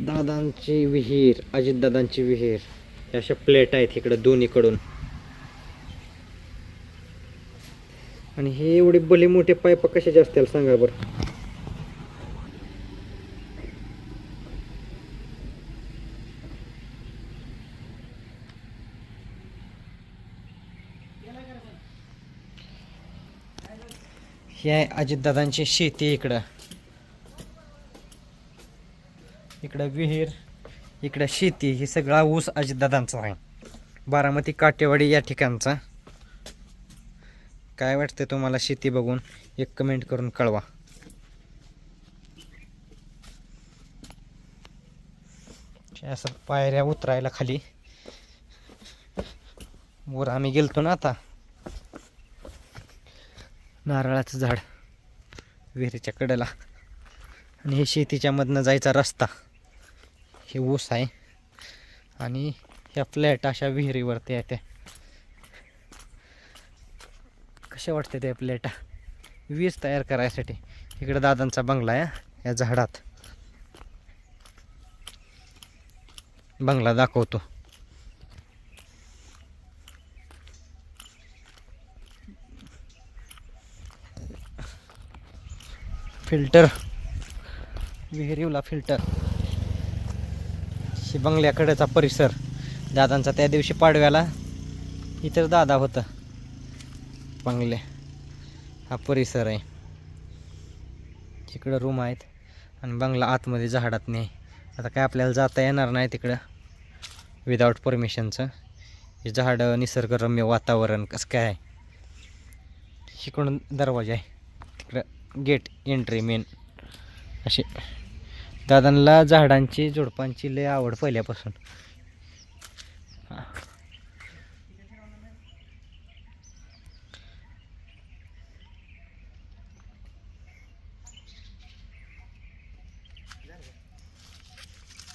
दादांची विहीर, अजितदादांची विहीर. या अशा प्लेट आहेत इकडं दोन्हीकडून. आणि हे एवढे भले मोठे पाईप कशाचे असतील सांगा बरं. ही आहे अजितदादांची शेती. इकडं विहीर, इकडं शेती. ही सगळा ऊस अजितदादांचा आहे. बारामती काटेवाडी या ठिकाणचा. काय वाटतं तुम्हाला शेती बघून? एक कमेंट करून कळवा. असं पायऱ्या उतरायला खाली. वर आम्ही गेलतो ना आता. नारळाचं झाड विहिरीच्या कडेला. आणि हे शेतीच्या मधनं जायचा रस्ता. हे ऊस आहे. आणि ह्या फ्लॅट अशा विहिरीवरती आहे. त्या कशा वाटते त्या प्लेटा वीज तयार करायसाठी. इकडे दादांचा बंगला आहे. या झाडात बंगला दाखवतो. फिल्टर, विहिरीला फिल्टर. ही बंगल्याकडेचा परिसर. दादांचा त्या दिवशी पाडव्याला इतर दादा होता. बंगले हा परिसर आहे. तिकडं रूम आहेत आणि बंगला आतमध्ये झाडात नाही. आता काय आपल्याला जाता येणार नाही तिकडं विदाऊट परमिशनचं. हे झाडं, निसर्गरम्य वातावरण कसं काय आहे. इकडून दरवाजा आहे. तिकडं गेट एंट्री मेन. अशी दादांना झाडांची, झुडपांची लय आवड पहिल्यापासून.